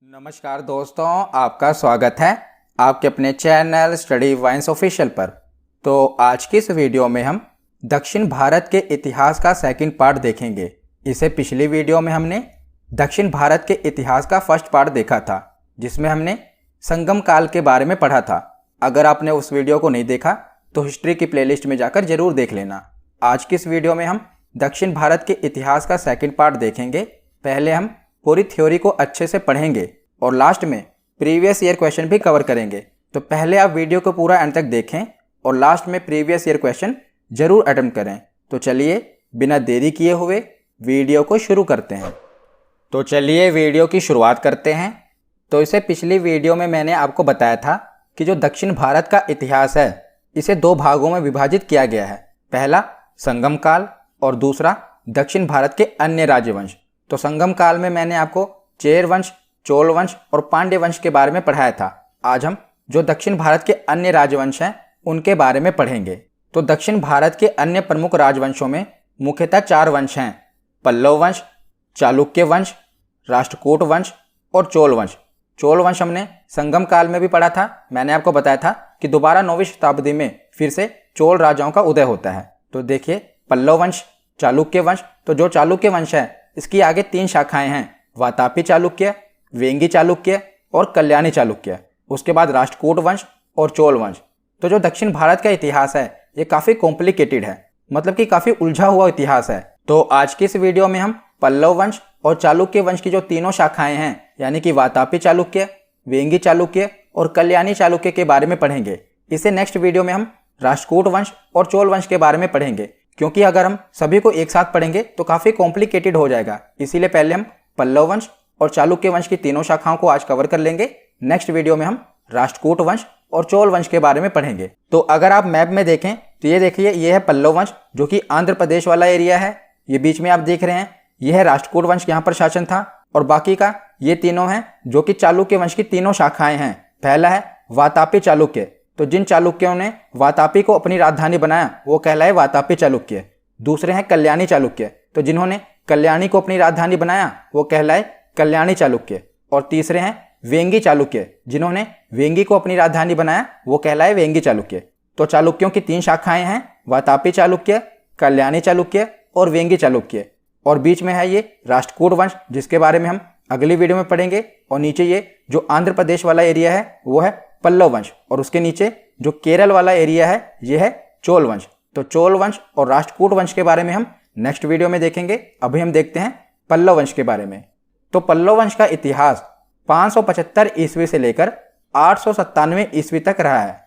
नमस्कार दोस्तों, आपका स्वागत है आपके अपने चैनल स्टडी वाइन्स ऑफिशियल पर। तो आज की इस वीडियो में हम दक्षिण भारत के इतिहास का सेकंड पार्ट देखेंगे। इसे पिछली वीडियो में हमने दक्षिण भारत के इतिहास का फर्स्ट पार्ट देखा था, जिसमें हमने संगम काल के बारे में पढ़ा था। अगर आपने उस वीडियो को नहीं देखा तो हिस्ट्री की प्लेलिस्ट में जाकर जरूर देख लेना। आज की इस वीडियो में हम दक्षिण भारत के इतिहास का सेकंड पार्ट देखेंगे। पहले हम पूरी थ्योरी को अच्छे से पढ़ेंगे और लास्ट में प्रीवियस ईयर क्वेश्चन भी कवर करेंगे। तो पहले आप वीडियो को पूरा एंड तक देखें और लास्ट में प्रीवियस ईयर क्वेश्चन जरूर अटेम्प्ट करें। तो चलिए बिना देरी किए हुए वीडियो को शुरू करते हैं। तो चलिए वीडियो की शुरुआत करते हैं। तो इसे पिछली वीडियो में मैंने आपको बताया था कि जो दक्षिण भारत का इतिहास है इसे दो भागों में विभाजित किया गया है। पहला संगम काल और दूसरा दक्षिण भारत के अन्य राजवंश। तो संगम काल में मैंने आपको चेर वंश, चोल वंश और पांड्य वंश के बारे में पढ़ाया था। आज हम जो दक्षिण भारत के अन्य राजवंश हैं उनके बारे में पढ़ेंगे। तो दक्षिण भारत के अन्य प्रमुख राजवंशों में मुख्यतः चार वंश हैं: पल्लव वंश, चालुक्य वंश, राष्ट्रकूट वंश और चोल वंश। चोल वंश हमने संगम काल में भी पढ़ा था। मैंने आपको बताया था कि दोबारा 9वीं शताब्दी में फिर से चोल राजाओं का उदय होता है। तो देखिए, पल्लव वंश, चालुक्य वंश। तो जो चालुक्य वंश है इसकी आगे तीन शाखाएं हैं: वातापी चालुक्य, वेंगी चालुक्य और कल्याणी चालुक्य। उसके बाद राष्ट्रकूट वंश और चोल वंश। तो जो दक्षिण भारत का इतिहास है ये काफ़ी कॉम्प्लिकेटेड है, मतलब कि काफ़ी उलझा हुआ इतिहास है। तो आज की इस वीडियो में हम पल्लव वंश और चालुक्य वंश की जो तीनों शाखाएं हैं, यानी कि वातापी चालुक्य, वेंगी चालुक्य और कल्याणी चालुक्य के बारे में पढ़ेंगे। इसे नेक्स्ट वीडियो में हम राष्ट्रकूट वंश और चोल वंश के बारे में पढ़ेंगे, क्योंकि अगर हम सभी को एक साथ पढ़ेंगे तो काफ़ी कॉम्प्लिकेटेड हो जाएगा। इसीलिए पहले हम पल्लव वंश और चालुक्य वंश की तीनों शाखाओं को आज कवर कर लेंगे। नेक्स्ट वीडियो में हम राष्ट्रकूट वंश और चोल वंश के बारे में पढ़ेंगे। तो अगर आप मैप में देखें तो ये देखिए, ये है पल्लव वंश जो कि आंध्र प्रदेश वाला एरिया है। ये बीच में आप देख रहे हैं, ये है राष्ट्रकूट वंश, यहाँ पर शासन था। और बाकी का ये तीनों हैं जो कि चालुक्य वंश की तीनों शाखाएं हैं। पहला है वातापी चालुक्य। तो जिन चालुक्यों ने वातापी को अपनी राजधानी बनाया वो कहलाए वातापी चालुक्य। दूसरे हैं कल्याणी चालुक्य। तो जिन्होंने कल्याणी को अपनी राजधानी बनाया वो कहलाए कल्याणी चालुक्य। और तीसरे हैं वेंगी चालुक्य। जिन्होंने वेंगी को अपनी राजधानी बनाया वो कहलाए वेंगी चालुक्य। तो चालुक्यों की तीन शाखाएं हैं: वातापी चालुक्य, कल्याणी चालुक्य और वेंगी चालुक्य। और बीच में है ये राष्ट्रकूट वंश, जिसके बारे में हम अगली वीडियो में पढ़ेंगे। और नीचे ये जो आंध्र प्रदेश वाला एरिया है वो है पल्लव वंश, और उसके नीचे जो केरल वाला एरिया है ये है चोल वंश। तो चोल वंश और राष्ट्रकूट वंश के बारे में हम नेक्स्ट वीडियो में देखेंगे। अभी हम देखते हैं पल्लव वंश के बारे में। तो पल्लव वंश का इतिहास 575 ईस्वी से लेकर 897 ईस्वी तक रहा है।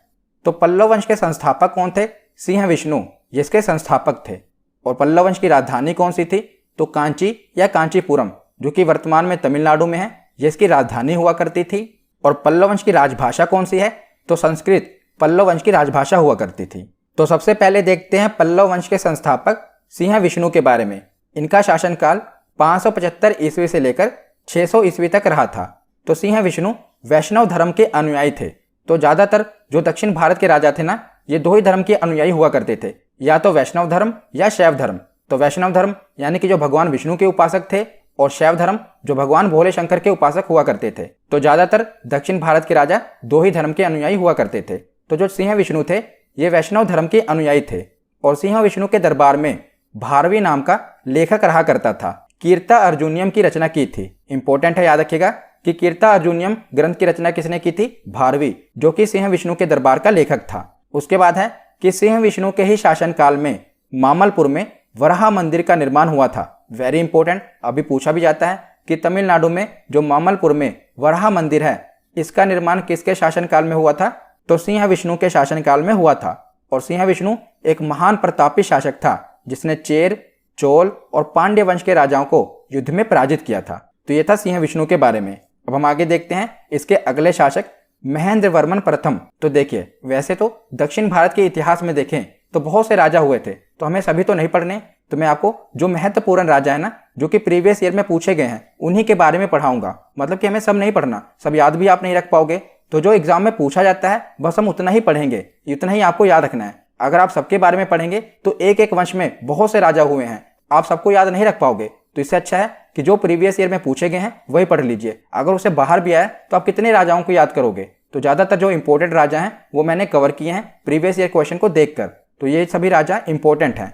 तो पल्लव वंश के संस्थापक कौन थे? सिंह विष्णु ये इसके संस्थापक थे। और पल्लव वंश की राजधानी कौन सी थी? तो कांची या कांचीपुरम, जो कि वर्तमान में तमिलनाडु में है, ये इसकी राजधानी हुआ करती थी। और पल्लव वंश की राजभाषा कौन सी है? तो संस्कृत पल्लव वंश की राजभाषा हुआ करती थी। तो सबसे पहले देखते हैं पल्लव वंश के संस्थापक सिंह विष्णु के बारे में। इनका शासनकाल 575 ईस्वी से लेकर 600 ईस्वी तक रहा था। तो सिंह विष्णु वैष्णव धर्म के अनुयायी थे। तो ज़्यादातर जो दक्षिण भारत के राजा थे ना, ये दो ही धर्म के अनुयायी हुआ करते थे, या तो वैष्णव धर्म या शैव धर्म। तो वैष्णव धर्म यानी कि जो भगवान विष्णु के उपासक थे, और शैव धर्म जो भगवान भोले शंकर के उपासक हुआ करते थे। तो ज़्यादातर दक्षिण भारत के राजा दो ही धर्म के अनुयायी हुआ करते थे। तो जो सिंह विष्णु थे ये वैष्णव धर्म के अनुयायी थे। और सिंह विष्णु के दरबार में भारवी नाम का लेखक रहा करता था। कीर्ता अर्जुनियम की रचना की थी। इंपॉर्टेंट है, याद रखिएगा कि कीर्ता अर्जुनियम ग्रंथ की रचना किसने की थी? भारवी, जो कि सिंह विष्णु के दरबार का लेखक था। उसके बाद है कि सिंह विष्णु के ही शासनकाल में मामलपुर में वराह मंदिर का निर्माण हुआ था। वेरी इंपॉर्टेंट, अभी पूछा भी जाता है कि तमिलनाडु में जो मामलपुर में वराह मंदिर है इसका निर्माण किसके शासनकाल में हुआ था? तो सिंह विष्णु के शासनकाल में हुआ था। और सिंह विष्णु एक महान प्रतापी शासक था जिसने चेर, चोल और पांड्य वंश के राजाओं को युद्ध में पराजित किया था। तो ये था सिंह विष्णु के बारे में। अब हम आगे देखते हैं इसके अगले शासक महेंद्र वर्मन प्रथम। तो देखिए, वैसे तो दक्षिण भारत के इतिहास में देखें तो बहुत से राजा हुए थे, तो हमें सभी तो नहीं पढ़ने। तो मैं आपको जो महत्वपूर्ण राजा है ना, जो कि प्रीवियस ईयर में पूछे गए हैं, उन्हीं के बारे में पढ़ाऊंगा। मतलब कि हमें सब नहीं पढ़ना, सब याद भी आप नहीं रख पाओगे। तो जो एग्जाम में पूछा जाता है बस हम उतना ही पढ़ेंगे, इतना ही आपको याद रखना है। अगर आप सबके बारे में पढ़ेंगे तो एक एक वंश में बहुत से राजा हुए हैं, आप सबको याद नहीं रख पाओगे। तो इससे अच्छा है कि कि जो प्रीवियस ईयर में पूछे गए हैं वही पढ़ लीजिए। अगर उससे बाहर भी आए तो आप कितने राजाओं को याद करोगे। तो ज़्यादातर जो इंपॉर्टेंट राजा हैं वो मैंने कवर किए हैं प्रीवियस ईयर क्वेश्चन को देखकर। तो ये सभी राजा इंपॉर्टेंट हैं।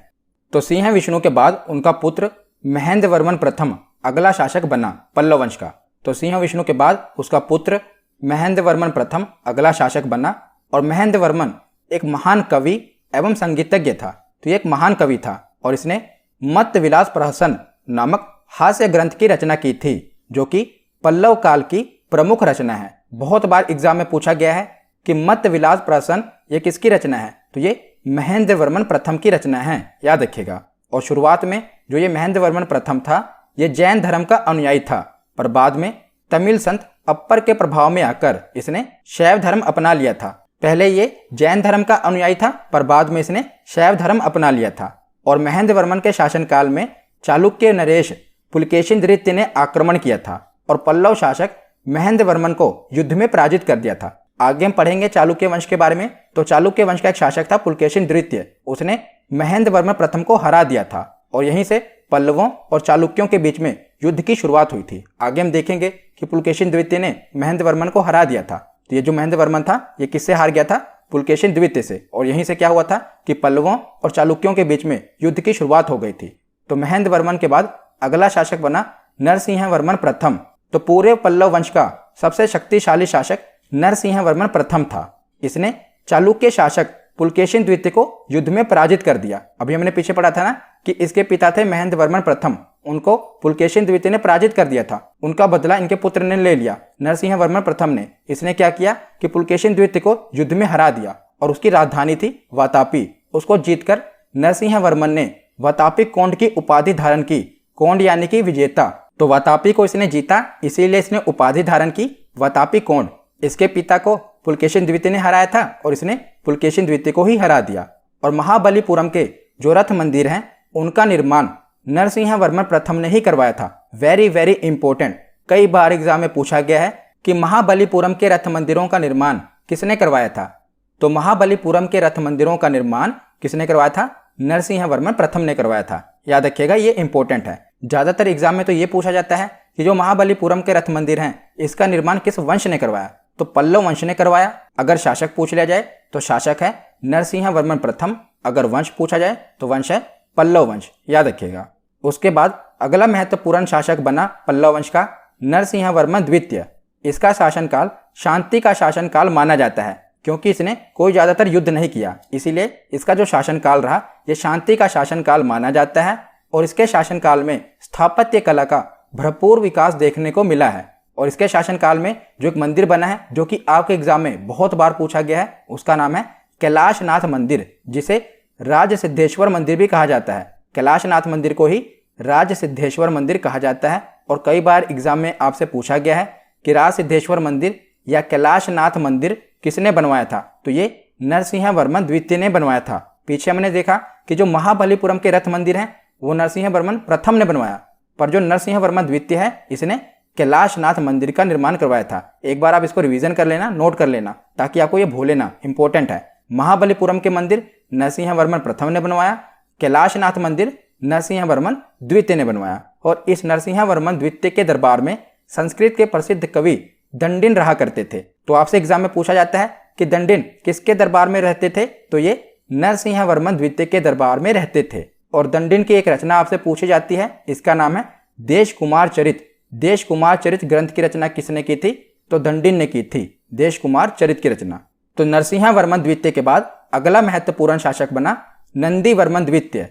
तो सिंह विष्णु के बाद उनका पुत्र महेंद्र वर्मन प्रथम अगला शासक बना पल्लव वंश का। तो सिंह विष्णु के बाद उसका पुत्र महेंद्र वर्मन प्रथम अगला शासक बना। और महेंद्र वर्मन एक महान कवि एवं संगीतज्ञ था। तो ये एक महान कवि था और इसने मत्त विलास प्रहसन नामक हास्य ग्रंथ की रचना की थी, जो कि पल्लव काल की प्रमुख रचना है। बहुत बार एग्जाम में पूछा गया है कि मत्त विलास प्रहसन ये किसकी रचना है। तो ये महेंद्र वर्मन प्रथम की रचना है, याद रखिएगा। और शुरुआत में जो ये महेंद्र वर्मन प्रथम था ये जैन धर्म का अनुयायी था, पर बाद में तमिल संत अप्पर के प्रभाव में आकर इसने शैव धर्म अपना लिया था। पहले ये जैन धर्म का अनुयायी था, पर बाद में इसने शैव धर्म अपना लिया था। और महेंद्र वर्मन के शासनकाल में चालुक्य नरेश पुलकेशिन द्वितीय ने आक्रमण किया था और पल्लव शासक महेंद्र वर्मन को युद्ध में पराजित कर दिया था। आगे हम पढ़ेंगे चालुक्य वंश के बारे में। तो चालुक्य वंश का एक शासक था पुलकेशिन द्वितीय, उसने महेंद्र वर्मन प्रथम को हरा दिया था और यहीं से पल्लवों और चालुक्यों के बीच में युद्ध की शुरुआत हुई थी। आगे हम देखेंगे कि पुलकेशिन द्वितीय ने महेंद्र वर्मन को हरा दिया था। तो ये जो महेंद्र वर्मन था ये किससे हार गया था? पुलकेशिन द्वितीय से। और यहीं से क्या हुआ था कि पल्लवों और चालुक्यों के बीच में युद्ध की शुरुआत हो गई थी। तो महेंद्र वर्मन के बाद अगला शासक बना नरसिंह वर्मन प्रथम। तो पूरे पल्लव वंश का सबसे शक्तिशाली शासक नरसिंह वर्मन प्रथम था। इसने चालुक्य शासक पुलकेशिन द्वितीय को युद्ध में पराजित कर दिया। अभी हमने पीछे पढ़ा था ना कि इसके पिता थे महेंद्र वर्मन प्रथम, उनको पुलकेशिन द्वितीय ने पराजित कर दिया था। उनका बदला इनके पुत्र ने ले लिया, नरसिंह वर्मन प्रथम ने। इसने क्या किया कि पुलकेशिन द्वितीय को युद्ध में हरा दिया और उसकी राजधानी थी वातापी। उसको जीतकर नरसिंह वर्मन ने वातापी कोंड की उपाधि धारण की। कोंड यानी कि विजेता। तो वातापी को इसने जीता, इसीलिए इसने उपाधि धारण की वातापी कोंड। इसके पिता को पुलकेशिन द्वितीय ने हराया था और इसने पुलकेशिन द्वितीय को ही हरा दिया। और महाबलीपुरम के जो रथ मंदिर हैं उनका निर्माण नरसिंह वर्मन प्रथम ने ही करवाया था। वेरी वेरी इंपॉर्टेंट, कई बार एग्जाम में पूछा गया है कि महाबलीपुरम के रथ मंदिरों का निर्माण किसने करवाया था। तो महाबलीपुरम के रथ मंदिरों का निर्माण किसने करवाया था? नरसिंह वर्मन प्रथम ने करवाया था। याद रखिएगा, ये इंपॉर्टेंट है। ज्यादातर एग्जाम में तो ये पूछा जाता है कि जो महाबलीपुरम के रथ मंदिर हैं इसका निर्माण किस वंश ने करवाया। तो पल्लव वंश ने करवाया। अगर शासक पूछ लिया जाए तो शासक है नरसिंह वर्मन प्रथम, अगर वंश पूछा जाए तो वंश है पल्लव वंश, याद रखिएगा। उसके बाद अगला महत्वपूर्ण शासक बना पल्लव वंश का नरसिंह वर्मन द्वितीय। इसका शासनकाल शांति का शासनकाल माना जाता है, क्योंकि इसने कोई ज्यादातर युद्ध नहीं किया, इसीलिए इसका जो शासनकाल रहा ये शांति का शासनकाल माना जाता है। और इसके शासनकाल में स्थापत्य कला का भरपूर विकास देखने को मिला है। और इसके शासनकाल में जो एक मंदिर बना है जो कि आपके एग्जाम में बहुत बार पूछा गया है, उसका नाम है कैलाशनाथ मंदिर, जिसे राज सिद्धेश्वर मंदिर भी कहा जाता है। कैलाशनाथ मंदिर को ही राज सिद्धेश्वर मंदिर कहा जाता है। और कई बार एग्जाम में आपसे पूछा गया है कि राज सिद्धेश्वर मंदिर या कैलाशनाथ मंदिर किसने बनवाया था। तो ये नरसिंह वर्मन द्वितीय ने बनवाया था। पीछे हमने देखा कि जो महाबलीपुरम के रथ मंदिर हैं वो नरसिंह वर्मन प्रथम ने बनवाया, पर जो नरसिंह वर्मन द्वितीय है इसने कैलाशनाथ मंदिर का निर्माण करवाया था। एक बार आप इसको रिवीजन कर लेना, नोट कर लेना, ताकि आपको ये भूले ना, इंपॉर्टेंट है। महाबलीपुरम के मंदिर नरसिंह वर्मन प्रथम ने बनवाया, कैलाशनाथ मंदिर नरसिंह वर्मन द्वितीय ने बनवाया। और इस नरसिंह वर्मन द्वितीय के दरबार में संस्कृत के प्रसिद्ध कवि दंडिन रहा करते थे। तो आपसे एग्जाम में पूछा जाता है कि दंडिन किसके दरबार में रहते थे। तो ये नरसिंह वर्मन द्वितीय के दरबार में रहते थे। और दंडिन की एक रचना आपसे पूछी जाती है, इसका नाम है देश कुमार चरित। देश कुमार चरित ग्रंथ की रचना किसने की थी? तो दंडिन ने की थी देश कुमार चरित की रचना। तो नरसिंह वर्मन द्वितीय के बाद अगला महत्वपूर्ण शासक बना नंदी वर्मन द्वितीय।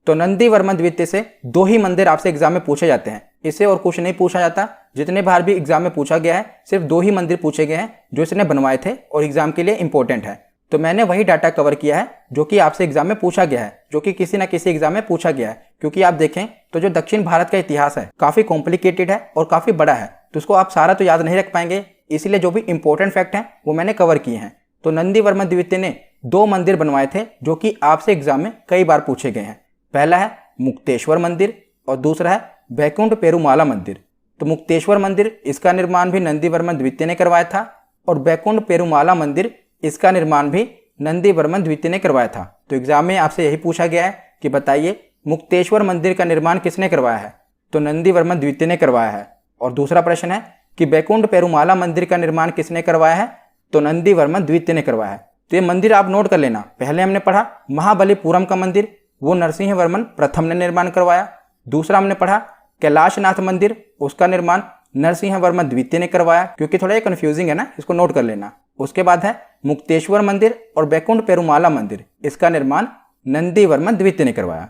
तो नंदी वर्मन द्वितीय से दो ही मंदिर आपसे एग्जाम में पूछे जाते हैं, इससे और कुछ नहीं पूछा जाता। जितने बार भी एग्जाम में पूछा गया है सिर्फ दो ही मंदिर पूछे गए हैं जो इसने बनवाए थे और एग्जाम के लिए इंपॉर्टेंट है। तो मैंने वही डाटा कवर किया है जो कि आपसे एग्जाम में पूछा गया है, जो कि किसी ना किसी एग्जाम में पूछा गया है। क्योंकि आप देखें तो जो दक्षिण भारत का इतिहास है काफी कॉम्प्लिकेटेड है और काफी बड़ा है, तो उसको आप सारा तो याद नहीं रख पाएंगे, इसलिए जो भी इंपॉर्टेंट फैक्ट हैं वो मैंने कवर किए हैं। तो नंदी वर्मन द्वितीय ने दो मंदिर बनवाए थे जो कि आपसे एग्जाम में कई बार पूछे गए हैं। पहला है मुक्तेश्वर मंदिर और दूसरा है बैकुंठ पेरुमाला मंदिर। तो मुक्तेश्वर मंदिर इसका निर्माण भी नंदी वर्मन द्वितीय ने करवाया था और बैकुंठ पेरुमाला मंदिर इसका निर्माण भी नंदी वर्मन द्वितीय ने करवाया था। तो एग्जाम में आपसे यही पूछा गया है कि बताइए मुक्तेश्वर मंदिर का निर्माण किसने करवाया है। तो नंदी वर्मन द्वितीय ने करवाया है। और दूसरा प्रश्न है कि बैकुंठ पेरुमाला मंदिर का निर्माण किसने करवाया है, तो नंदी वर्मन द्वितीय ने करवाया है। तो ये मंदिर आप नोट कर लेना। पहले हमने पढ़ा महाबलीपुरम का मंदिर, वो नरसिंह वर्मन प्रथम ने निर्माण करवाया। दूसरा हमने पढ़ा कैलाशनाथ मंदिर, उसका निर्माण नरसिंह वर्मन द्वितीय ने करवाया, क्योंकि थोड़ा ये कंफ्यूजिंग है ना, इसको नोट कर लेना। उसके बाद है मुक्तेश्वर मंदिर और बैकुंठ पेरुमाला मंदिर, इसका निर्माण नंदी वर्मन द्वितीय ने करवाया।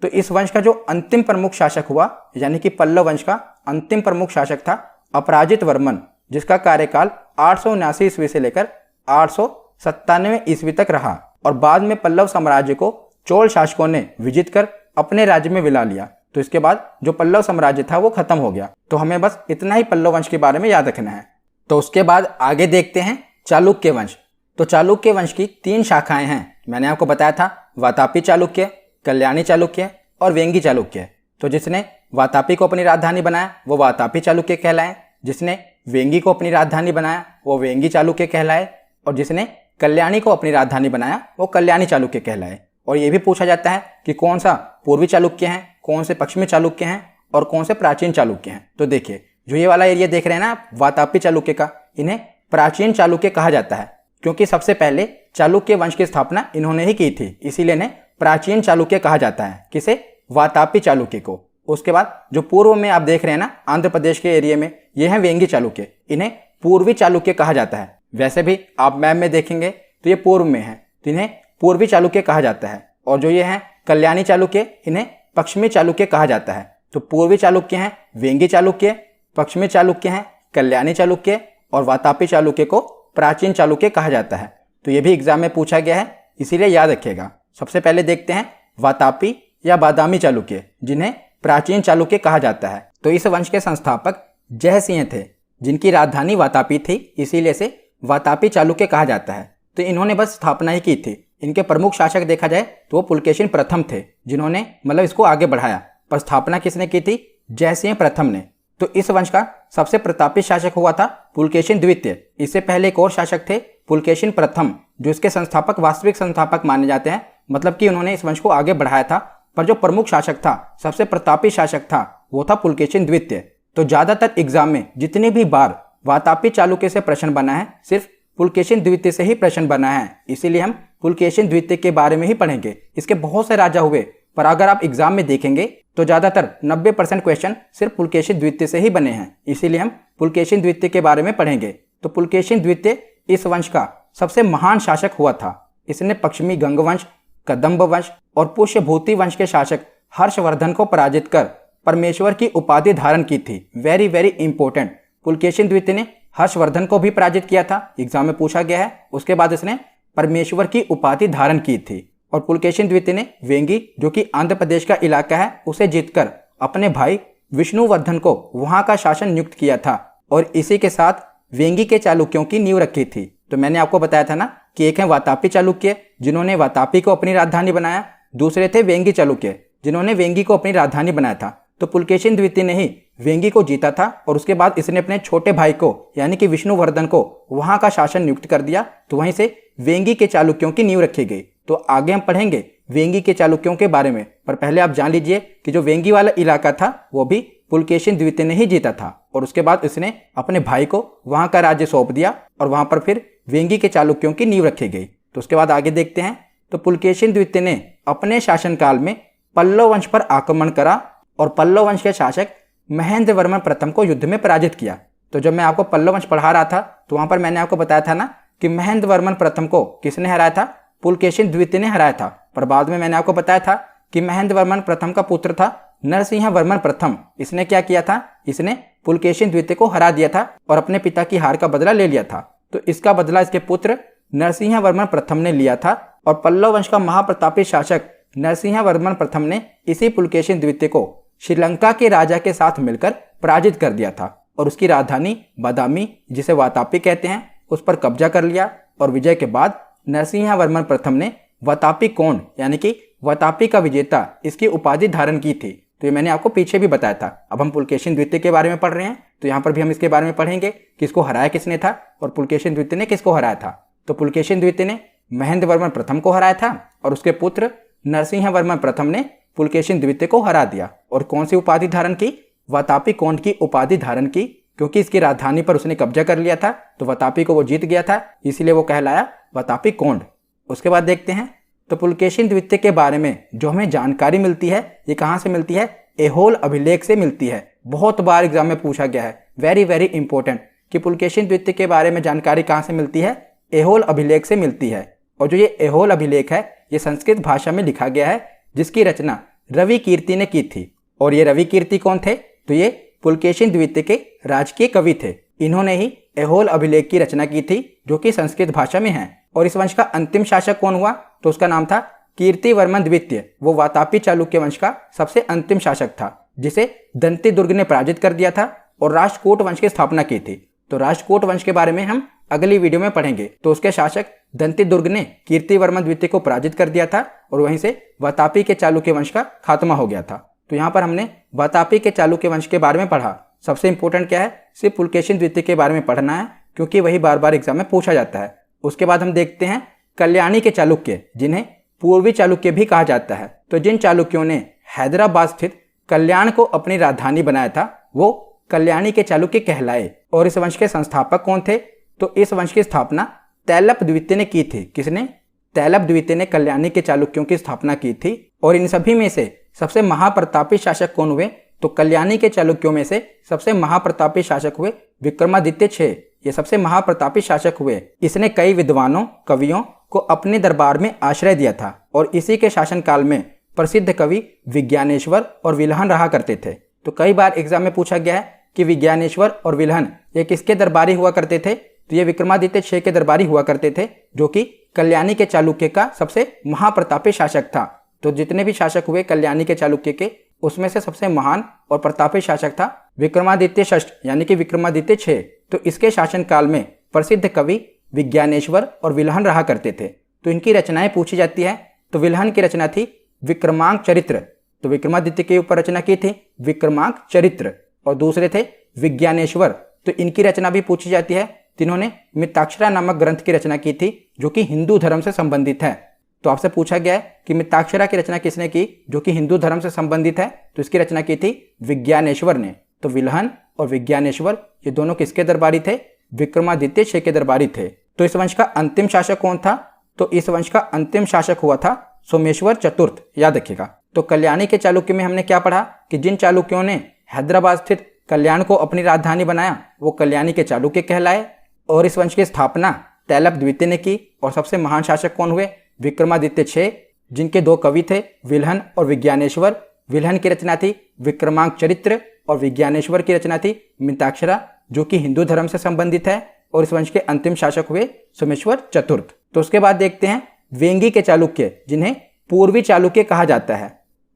तो इस वंश का जो अंतिम प्रमुख शासक हुआ, यानी कि पल्लव वंश का अंतिम प्रमुख शासक था अपराजित वर्मन, जिसका कार्यकाल 879 ईस्वी से लेकर 897 ईस्वी तक रहा। और बाद में पल्लव साम्राज्य को चोल शासकों ने विजित कर अपने राज्य में विला लिया। तो इसके बाद जो पल्लव साम्राज्य था वो खत्म हो गया। तो हमें बस इतना ही पल्लव वंश के बारे में याद रखना है। तो उसके बाद आगे देखते हैं चालुक्य वंश। तो चालुक्य वंश की 3 शाखाएं हैं। मैंने आपको बताया था वातापी चालुक्य, कल्याणी चालुक्य और वेंगी चालुक्य। तो जिसने वातापी को अपनी राजधानी बनाया वो वातापी चालुक्य कहलाए, जिसने वेंगी को अपनी राजधानी बनाया वो वेंगी चालुक्य कहलाए, और जिसने कल्याणी को अपनी राजधानी बनाया वो कल्याणी चालुक्य कहलाए। और ये भी पूछा जाता है कि कौन सा पूर्वी चालुक्य हैं, कौन से पश्चिमी चालुक्य हैं और कौन से प्राचीन चालुक्य हैं। तो देखिए जो ये वाला एरिया देख रहे हैं ना आप वातापी चालुक्य का, इन्हें प्राचीन चालुक्य कहा जाता है, क्योंकि सबसे पहले चालुक्य वंश की स्थापना इन्होंने ही की थी, इसीलिए इन्हें प्राचीन चालुक्य कहा जाता है। किसे? वातापी चालुक्य को। उसके बाद जो पूर्व में आप देख रहे हैं ना आंध्र प्रदेश के एरिया में, ये है वेंगी चालुक्य, इन्हें पूर्वी चालुक्य कहा जाता है। वैसे भी आप मैप में देखेंगे तो ये पूर्व में है, तो इन्हें पूर्वी चालुक्य कहा जाता है। और जो ये हैं कल्याणी चालुक्य, इन्हें पश्चिमी चालुक्य कहा जाता है। तो पूर्वी चालुक्य हैं वेंगी चालुक्य, पश्चिमी चालुक्य हैं कल्याणी चालुक्य, और वातापी चालुक्य को प्राचीन चालुक्य कहा जाता है। तो ये भी एग्जाम में पूछा गया है, इसीलिए याद रखिएगा। सबसे पहले देखते हैं वातापी या बादामी चालुक्य, जिन्हें प्राचीन चालुक्य कहा जाता है। तो इस वंश के संस्थापक जयसिंह थे, जिनकी राजधानी वातापी थी, इसीलिए से वातापी चालुक्य कहा जाता है। तो इन्होंने बस स्थापना ही की थी। इनके प्रमुख शासक देखा जाए तो वो पुलकेशिन प्रथम थे, जिन्होंने मतलब इसको आगे बढ़ाया। पर स्थापना किसने की थी? जयसिंह प्रथम ने। तो इस वंश का सबसे प्रतापी शासक हुआ था पुलकेशिन द्वितीय। इससे पहले एक और शासक थे पुलकेशिन प्रथम, जो इसके संस्थापक वास्तविक संस्थापक माने जाते हैं, मतलब कि उन्होंने इस वंश को आगे बढ़ाया था। पर जो प्रमुख शासक था, सबसे प्रतापी शासक था, वो था पुलकेशिन द्वितीय। तो ज्यादातर एग्जाम में जितनी भी बार वातापी चालुक्य से प्रश्न बना है, सिर्फ पुलकेशिन द्वितीय से ही प्रश्न बना है, इसीलिए हम पुलकेशिन द्वितीय के बारे में ही पढ़ेंगे। इसके बहुत से राजा हुए, पर अगर आप एग्जाम में देखेंगे तो ज्यादातर 90% क्वेश्चन सिर्फ पुलकेशिन द्वितीय से ही बने हैं, इसीलिए हम पुलकेशिन द्वितीय के बारे में पढ़ेंगे। तो पुलकेशिन द्वितीय इस वंश का सबसे महान शासक हुआ था। इसने पश्चिमी गंग वंश, कदम्ब वंश और पुष्यभूति वंश के शासक हर्षवर्धन को पराजित कर परमेश्वर की उपाधि धारण की थी। Very very important. पुलकेशिन द्वितीय ने हर्षवर्धन को भी पराजित किया था, एग्जाम में पूछा गया है। उसके बाद इसने परमेश्वर की उपाधि धारण की थी। और पुलकेशिन द्वितीय ने वेंगी, जो कि आंध्र प्रदेश का इलाका है, उसे जीतकर अपने भाई विष्णुवर्धन को वहां का शासन नियुक्त किया था, और इसी के साथ वेंगी के चालुक्यों की नींव रखी थी। तो मैंने आपको बताया था ना कि एक है वातापी चालुक्य, जिन्होंने वातापी को अपनी राजधानी बनाया, दूसरे थे वेंगी चालुक्य, जिन्होंने वेंगी को अपनी राजधानी बनाया था। तो पुलकेशिन द्वितीय ने ही वेंगी को जीता था, और उसके बाद इसने अपने छोटे भाई को यानी कि विष्णुवर्धन को वहां का शासन नियुक्त कर दिया। तो वहीं से वेंगी के चालुक्यों की नींव रखी गई। तो आगे हम पढ़ेंगे वेंगी के चालुक्यों के बारे में, पर पहले आप जान लीजिए कि जो वेंगी वाला इलाका था वो भी पुलकेशिन द्वितीय ने ही जीता था, और उसके बाद इसने अपने भाई को वहां का राज्य सौंप दिया, और वहां पर फिर वेंगी के चालुक्यों की नींव रखी गई। तो उसके बाद आगे देखते हैं। तो पुलकेशिन द्वितीय ने अपने शासनकाल में पल्लव वंश पर आक्रमण करा, और पल्लव वंश के शासक महेंद्र वर्मन प्रथम को युद्ध में पराजित किया। तो जब मैं आपको पल्लव वंश पढ़ा रहा था तो वहां पर मैंने आपको बताया था ना कि महेंद्र वर्मन प्रथम को किसने हराया था? पुलकेशिन द्वितीय ने हराया था। पर बाद में मैंने आपको बताया था कि महेंद्र वर्मन प्रथम का पुत्र था नरसिंह वर्मन प्रथम। इसने क्या किया था? इसने पुलकेशिन द्वितीय को हरा दिया था और अपने पिता की हार का बदला ले लिया था। तो इसका बदला इसके पुत्र नरसिंह वर्मन प्रथम ने लिया था, और पल्लव वंश का महाप्रतापी शासक नरसिंह वर्मन प्रथम ने इसी पुलकेशिन द्वितीय को श्रीलंका के राजा के साथ मिलकर पराजित कर दिया था, और उसकी राजधानी बादामी, जिसे वातापी कहते हैं, उस पर कब्जा कर लिया। और विजय के बाद नरसिंह वर्मन प्रथम ने वातापी कोण यानी कि वातापी का विजेता इसकी उपाधि धारण की थी। तो ये मैंने आपको पीछे भी बताया था। अब हम पुलकेशिन द्वितीय के बारे में पढ़ रहे हैं, तो यहाँ पर भी हम इसके बारे में पढ़ेंगे कि इसको हराया किसने था और पुलकेशिन द्वितीय ने किसको हराया था। तो पुलकेशिन द्वितीय ने महेंद्र वर्मन प्रथम को हराया था, और उसके पुत्र नरसिंह वर्मन प्रथम ने पुलकेशिन द्वितीय को हरा दिया। और कौन सी उपाधि धारण की? वातापी कोंड की उपाधि धारण की, क्योंकि इसकी राजधानी पर उसने कब्जा कर लिया था, तो वातापी को वो जीत गया था, इसीलिए वो कहलाया वातापी कोंड। उसके बाद देखते हैं तो पुलकेशिन द्वितीय के बारे में जो हमें जानकारी मिलती है ये कहाँ से मिलती है, ऐहोल अभिलेख से मिलती है। बहुत बार एग्जाम में पूछा गया है, वेरी वेरी इंपॉर्टेंट, कि पुलकेशिन द्वितीय के बारे में जानकारी कहाँ से मिलती है, ऐहोल अभिलेख से मिलती है। और जो ये ऐहोल अभिलेख है ये संस्कृत भाषा में लिखा गया है, जिसकी रचना रवि कीर्ति ने की थी। और ये रवि कीर्ति कौन थे, तो ये पुलकेशिन द्वितीय के राजकीय कवि थे। इन्होंने ही ऐहोल अभिलेख की रचना की थी, जो कि संस्कृत भाषा में है। और इस वंश का अंतिम शासक कौन हुआ, तो उसका नाम था कीर्तिवर्मन द्वितीय। वो वातापी चालुक्य वंश का सबसे अंतिम शासक था, जिसे दंती दुर्ग ने पराजित कर दिया था और राष्ट्रकूट वंश की स्थापना की थी। तो राष्ट्रकूट वंश के बारे में हम अगली वीडियो में पढ़ेंगे। तो उसके शासक दंती दुर्ग ने कीर्तिवर्मन द्वितीय को पराजित कर दिया था और वहीं से वातापी के चालुक्य वंश का खात्मा हो गया था। तो यहाँ पर हमने वातापी के चालुक्य वंश के बारे में पढ़ा। सबसे इंपॉर्टेंट क्या है, सिर्फ पुलकेशिन द्वितीय के बारे में पढ़ना है, क्योंकि वही बार बार एग्जाम में पूछा जाता है। उसके बाद हम देखते हैं कल्याणी के चालुक्य, जिन्हें पूर्वी चालुक्य भी कहा जाता है। तो जिन चालुक्यों ने हैदराबाद स्थित कल्याण को अपनी राजधानी बनाया था वो कल्याणी के चालुक्य कहलाए। और इस वंश के संस्थापक कौन थे, तो इस वंश की स्थापना तैलप द्वितीय ने की थी। किसने, तैलप द्वितीय ने कल्याणी के चालुक्यों की स्थापना की थी। और इन सभी में से सबसे महाप्रतापी शासक कौन हुए, तो कल्याणी के चालुक्यों में से सबसे महाप्रतापी शासक हुए विक्रमादित्य 6। ये सबसे महाप्रतापी शासक हुए। इसने कई विद्वानों कवियों को अपने दरबार में आश्रय दिया था और इसी के शासनकाल में प्रसिद्ध कवि विज्ञानेश्वर और विल्हन रहा करते थे। तो कई बार एग्जाम में पूछा गया है कि विज्ञानेश्वर और विल्हन ये किसके दरबारी हुआ करते थे, तो ये विक्रमादित्य 6 के दरबारी हुआ करते थे, जो कि कल्याणी के चालुक्य का सबसे महाप्रतापी शासक था। तो जितने भी शासक हुए कल्याणी के चालुक्य के, उसमें से सबसे महान और प्रतापी शासक था विक्रमादित्य षष्ठ, यानी कि विक्रमादित्य 6। तो इसके शासनकाल में प्रसिद्ध कवि विज्ञानेश्वर और विल्हन रहा करते थे। तो इनकी रचनाएं पूछी जाती है। तो विल्हन की रचना थी विक्रमांक चरित्र, तो विक्रमादित्य के ऊपर रचना की थी विक्रमांक चरित्र। और दूसरे थे विज्ञानेश्वर, तो इनकी रचना भी पूछी जाती है। जिन्होंने मिताक्षरा नामक ग्रंथ की रचना की थी, जो कि हिंदू धर्म से संबंधित है। तो आपसे पूछा गया है कि मिताक्षरा की रचना किसने की, जो कि हिंदू धर्म से संबंधित है, तो इसकी रचना की थी विज्ञानेश्वर ने। तो विल्हन और विज्ञानेश्वर ये दोनों किसके दरबारी थे, विक्रमादित्य 6 के दरबारी थे। तो इस वंश का अंतिम शासक कौन था, तो इस वंश का अंतिम शासक हुआ था सोमेश्वर चतुर्थ, याद रखिएगा। तो कल्याणी के चालुक्य में हमने क्या पढ़ा कि जिन चालुक्यों ने हैदराबाद स्थित कल्याण को अपनी राजधानी बनाया वो कल्याणी के चालुक्य कहलाए। और इस वंश की स्थापना तैलप द्वितीय ने की। और सबसे महान शासक कौन हुए, विक्रमादित्य 6, जिनके 2 कवि थे विल्हन और विज्ञानेश्वर। विल्हन की रचना थी विक्रमांक चरित्र और विज्ञानेश्वर की रचना थी मिताक्षरा, जो कि हिंदू धर्म से संबंधित है। और इस वंश के अंतिम शासक हुए सोमेश्वर चतुर्थ। तो उसके बाद देखते हैं वेंगी के चालुक्य, जिन्हें पूर्वी चालुक्य कहा जाता है।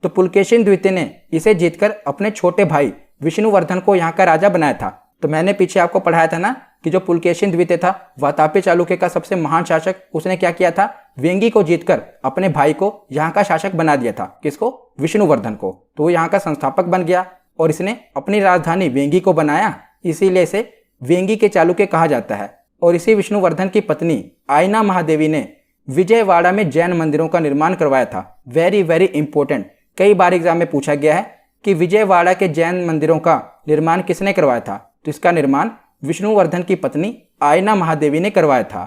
तो पुलकेशिन द्वितीय ने इसे जीतकर अपने छोटे भाई विष्णुवर्धन को यहाँ का राजा बनाया था। तो मैंने पीछे आपको पढ़ाया था ना कि जो पुलकेशिन द्वितीय था वातापी चालुक्य का सबसे महान शासक, उसने क्या किया था, वेंगी को जीतकर अपने भाई को यहाँ का शासक बना दिया था। किसको, विष्णुवर्धन को। तो वो यहाँ का संस्थापक बन गया और इसने अपनी राजधानी वेंगी को बनाया, इसीलिए इसे वेंगी के चालुक्य कहा जाता है। और इसी विष्णुवर्धन की पत्नी आयना महादेवी ने विजयवाड़ा में जैन मंदिरों का निर्माण करवाया था। वेरी वेरी इंपॉर्टेंट, कई बार एग्जाम में पूछा गया है कि विजयवाड़ा के जैन मंदिरों का निर्माण किसने करवाया था, तो इसका निर्माण विष्णुवर्धन की पत्नी आयना महादेवी ने करवाया था।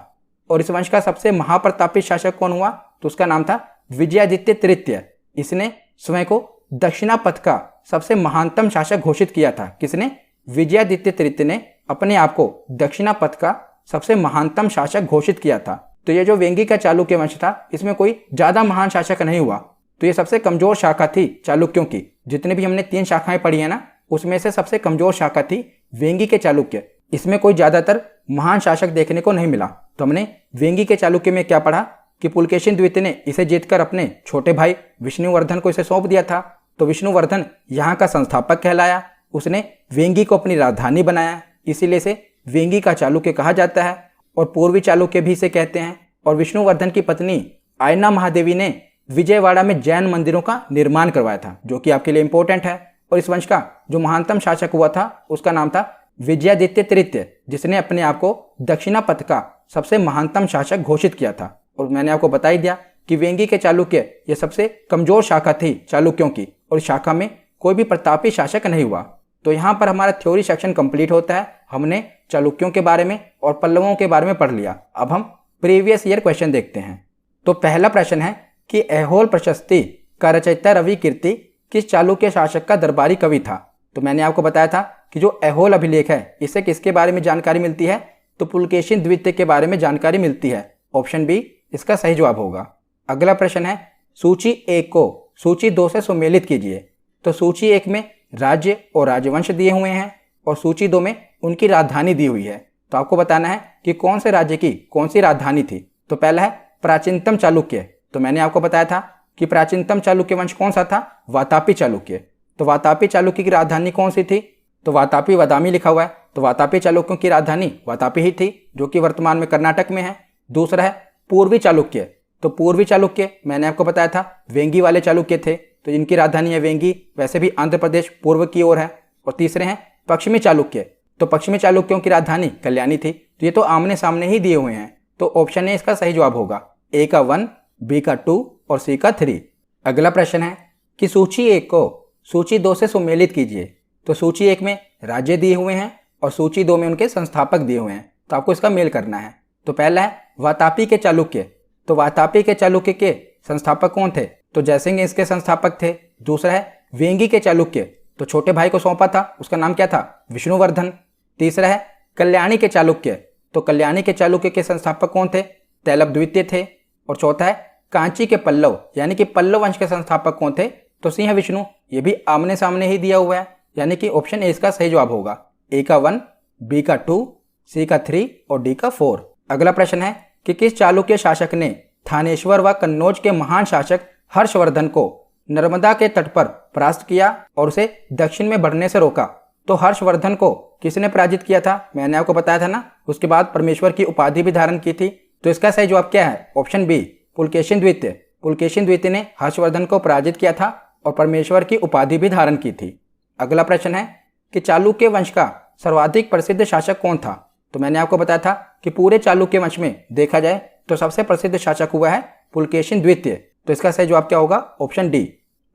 और इस वंश का सबसे महाप्रतापी शासक कौन हुआ, तो उसका नाम था विजयादित्य तृतीय। इसने स्वयं को दक्षिणापथ का सबसे महानतम शासक घोषित किया था। किसने, विजयादित्य तृतीय ने अपने आप को दक्षिणापथ का सबसे महानतम शासक घोषित किया था। तो ये जो वेंगी का चालुक्य वंश था, इसमें कोई ज्यादा महान शासक नहीं हुआ। तो ये सबसे कमजोर शाखा थी चालुक्यों की। जितने भी हमने 3 शाखाएं पढ़ी है ना, उसमें से सबसे कमजोर शाखा थी वेंगी के चालुक्य। इसमें कोई ज्यादातर महान शासक देखने को नहीं मिला। तो हमने वेंगी के चालुक्य में क्या पढ़ा कि पुलकेशिन द्वितीय ने इसे जीतकर अपने छोटे भाई विष्णुवर्धन को इसे सौंप दिया था। तो विष्णुवर्धन यहाँ का संस्थापक कहलाया। उसने वेंगी को अपनी राजधानी बनाया, इसीलिए इसे वेंगी का चालुक्य कहा जाता है। और पूर्वी चालुक्य भी इसे कहते हैं। और विष्णुवर्धन की पत्नी आयना महादेवी ने विजयवाड़ा में जैन मंदिरों का निर्माण करवाया था, जो कि आपके लिए इंपॉर्टेंट है। और इस वंश का जो महानतम शासक हुआ था उसका नाम था विजयादित्य तृतीय, जिसने अपने आप को दक्षिणापथ का सबसे महानतम शासक घोषित किया था। और मैंने आपको बता ही दिया कि वेंगी के चालुक्य ये सबसे कमजोर शाखा थी चालुक्यों की, और इस शाखा में कोई भी प्रतापी शासक नहीं हुआ। तो यहाँ पर हमारा थ्योरी सेक्शन कंप्लीट होता है। हमने चालुक्यों के बारे में और पल्लवों के बारे में पढ़ लिया। अब हम प्रीवियस ईयर क्वेश्चन देखते हैं। तो पहला प्रश्न है कि ऐहोल प्रशस्ति का रचयिता रवि कीर्ति किस चालुक्य शासक का दरबारी कवि था। तो मैंने आपको बताया था कि जो ऐहोल अभिलेख है इससे किसके बारे में जानकारी मिलती है, तो पुलकेशिन द्वितीय के बारे में जानकारी मिलती है। ऑप्शन बी इसका सही जवाब होगा। अगला प्रश्न है सूची 1 को सूची 2 से सुमेलित कीजिए। तो सूची 1 में राज्य और राजवंश दिए हुए हैं और सूची 2 में उनकी राजधानी दी हुई है। तो आपको बताना है कि कौन से राज्य की कौन सी राजधानी थी। तो पहला है प्राचीनतम चालुक्य। तो मैंने आपको बताया था कि प्राचीनतम चालुक्य वंश कौन सा था, वातापी चालुक्य। तो वातापी चालुक्य की राजधानी कौन सी थी, तो वातापी वादामी लिखा हुआ है, तो वातापी चालुक्यों की राजधानी वातापी ही थी, जो कि वर्तमान में कर्नाटक में है। दूसरा है पूर्वी चालुक्य। तो पूर्वी चालुक्य मैंने आपको बताया था वेंगी वाले चालुक्य थे, तो इनकी राजधानी है वेंगी, वैसे भी आंध्र प्रदेश पूर्व की ओर है। और तीसरे हैं पश्चिमी चालुक्य। तो पश्चिमी चालुक्यों की राजधानी कल्याणी थी। तो ये तो आमने सामने ही दिए हुए हैं, तो ऑप्शन ए इसका सही जवाब होगा। ए का 1, बी का 2 और सी का 3। अगला प्रश्न है कि सूची 1 को सूची 2 से सुमेलित कीजिए। तो सूची 1 में राज्य दिए हुए हैं और सूची 2 में उनके संस्थापक दिए हुए हैं, तो आपको इसका मेल करना है। तो पहला है वातापी के चालुक्य। तो वातापी के चालुक्य के संस्थापक कौन थे, तो जयसिंह इसके संस्थापक थे। दूसरा है वेंगी के चालुक्य। तो छोटे भाई को सौंपा था, उसका नाम क्या था, विष्णुवर्धन। तीसरा है कल्याणी के चालुक्य। तो कल्याणी के चालुक्य के संस्थापक कौन थे, तैलप द्वितीय थे। और चौथा है कांची के पल्लव, यानी कि पल्लव वंश के संस्थापक कौन थे, तो सिंह विष्णु। ये भी आमने सामने ही दिया हुआ है, यानी कि ऑप्शन ए इसका सही जवाब होगा। ए का 1, बी का 2, सी का 3 और डी का 4। अगला प्रश्न है कि किस चालुक्य शासक ने थानेश्वर व कन्नौज के महान शासक हर्षवर्धन को नर्मदा के तट पर परास्त किया और उसे दक्षिण में बढ़ने से रोका। तो हर्षवर्धन को किसने पराजित किया था, मैंने आपको बताया था ना, उसके बाद परमेश्वर की उपाधि भी धारण की थी। तो इसका सही जवाब क्या है, ऑप्शन बी पुलकेशिन द्वितीय। पुलकेशिन द्वितीय ने हर्षवर्धन को पराजित किया था और परमेश्वर की उपाधि भी धारण की थी। अगला प्रश्न है कि चालुक्य वंश का सर्वाधिक प्रसिद्ध शासक कौन था। तो मैंने आपको बताया था कि पूरे चालुक्य वंश में देखा जाए तो सबसे प्रसिद्ध शासक हुआ है पुलकेशिन द्वितीय। तो इसका सही जवाब क्या होगा, ऑप्शन डी।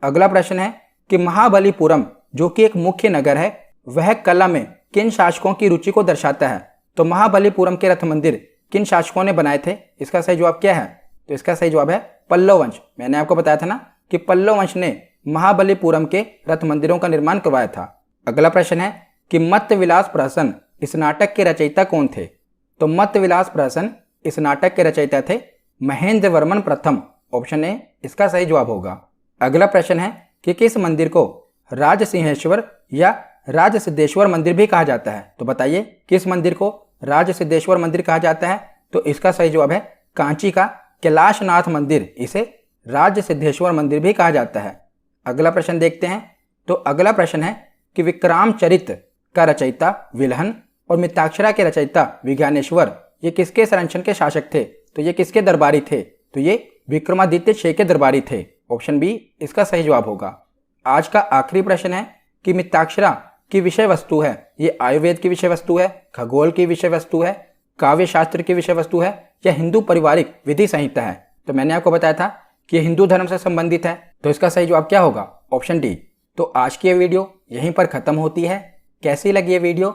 अगला प्रश्न है कि महाबलीपुरम जो कि एक मुख्य नगर है, वह कला में किन शासकों की रुचि को दर्शाता है। तो महाबलीपुरम के रथ मंदिर किन शासकों ने बनाए थे, इसका सही जवाब क्या है, तो इसका सही जवाब है पल्लव वंश। मैंने आपको बताया था ना कि पल्लव वंश ने महाबलीपुरम के रथ मंदिरों का निर्माण करवाया था। अगला प्रश्न है कि मत्तविलास प्रहसन इस नाटक के रचयिता कौन थे। तो मत्तविलास प्रहसन इस नाटक के रचयिता थे महेंद्र वर्मन प्रथम। ऑप्शन ए इसका सही जवाब होगा। अगला प्रश्न है कि किस मंदिर को राजसिंहेश्वर या राजसिद्धेश्वर मंदिर भी कहा जाता है। तो बताइए किस मंदिर को राजसिद्धेश्वर मंदिर कहा जाता है, तो इसका सही जवाब है कांची का कैलाशनाथ मंदिर, इसे राजसिद्धेश्वर मंदिर भी कहा जाता है। अगला प्रश्न देखते हैं। तो अगला प्रश्न है कि विक्रामचरित का रचयिता विल्हन और मिताक्षरा के रचयिता विज्ञानेश्वर ये किसके संरक्षण के शासक थे, तो ये किसके दरबारी थे, तो ये विक्रमादित्य छे के दरबारी थे। ऑप्शन बी इसका सही जवाब होगा। आज का आखिरी प्रश्न है कि मिताक्षरा की विषय वस्तु है, ये आयुर्वेद की विषय वस्तु है, खगोल की विषय वस्तु है, काव्य शास्त्र की विषय वस्तु है या हिंदू पारिवारिक विधि संहिता है। तो मैंने आपको बताया था कि ये हिंदू धर्म से संबंधित है, तो इसका सही जवाब क्या होगा, ऑप्शन डी। तो आज की ये वीडियो यहीं पर खत्म होती है। कैसी लगी ये वीडियो